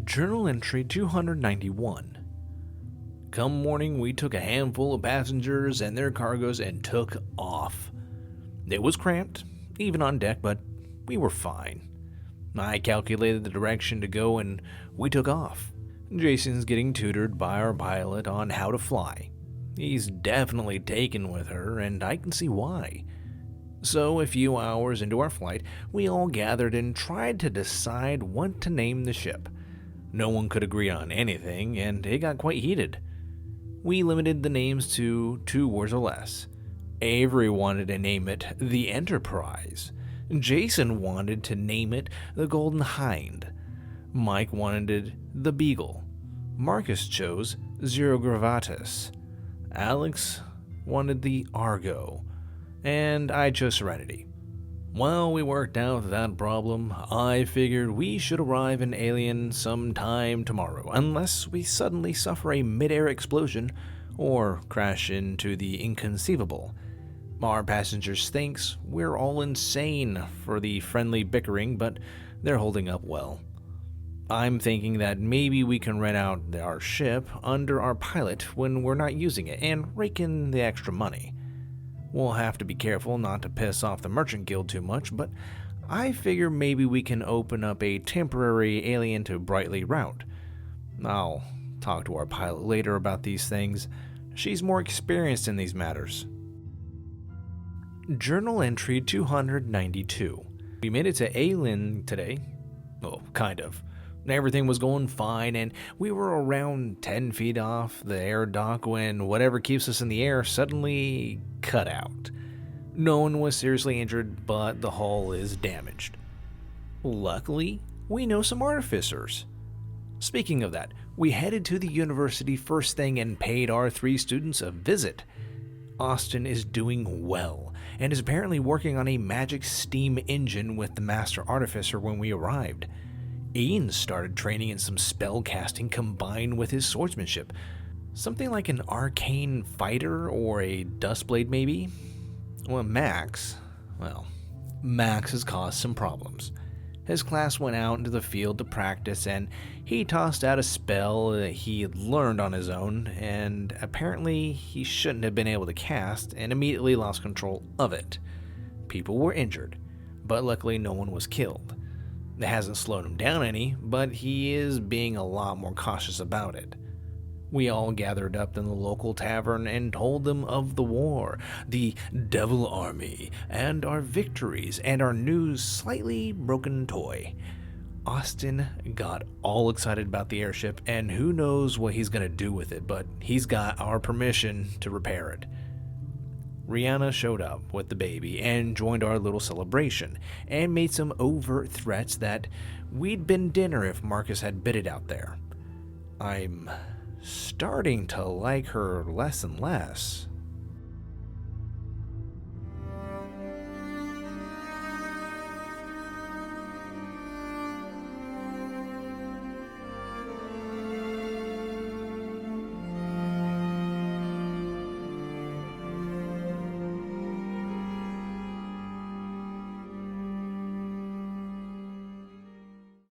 Journal entry 291. Come morning, we took a handful of passengers and their cargoes and took off. It was cramped, even on deck, but we were fine. I calculated the direction to go and we took off. Jason's getting tutored by our pilot on how to fly. He's definitely taken with her, and I can see why. So, a few hours into our flight, we all gathered and tried to decide what to name the ship. No one could agree on anything, and it got quite heated. We limited the names to 2 words or less. Avery wanted to name it the Enterprise. Jason wanted to name it the Golden Hind. Mike wanted it the Beagle. Marcus chose Zero Gravatus. Alex wanted the Argo. And I chose Serenity. Well, we worked out that problem. I figured we should arrive in Alien sometime tomorrow, unless we suddenly suffer a mid-air explosion or crash into the inconceivable. Our passengers thinks we're all insane for the friendly bickering, but they're holding up well. I'm thinking that maybe we can rent out our ship under our pilot when we're not using it and rake in the extra money. We'll have to be careful not to piss off the Merchant Guild too much, but I figure maybe we can open up a temporary Alien to Brightly route. I'll talk to our pilot later about these things. She's more experienced in these matters. Journal entry 292. We made it to Alien today. Well, kind of. Everything was going fine, and we were around 10 feet off the air dock when whatever keeps us in the air suddenly cut out. No one was seriously injured, but the hull is damaged. Luckily, we know some artificers. Speaking of that, we headed to the university first thing and paid our 3 students a visit. Austin is doing well, and is apparently working on a magic steam engine with the master artificer when we arrived. Ian started training in some spell casting combined with his swordsmanship. Something like an arcane fighter or a dustblade maybe? Max has caused some problems. His class went out into the field to practice and he tossed out a spell that he had learned on his own, and apparently he shouldn't have been able to cast and immediately lost control of it. People were injured, but luckily no one was killed. It hasn't slowed him down any, but he is being a lot more cautious about it. We all gathered up in the local tavern and told them of the war, the Devil Army, and our victories, and our new slightly broken toy. Austin got all excited about the airship, and who knows what he's going to do with it, but he's got our permission to repair it. Rihanna showed up with the baby and joined our little celebration, and made some overt threats that we'd been dinner if Marcus had bid it out there. I'm starting to like her less and less.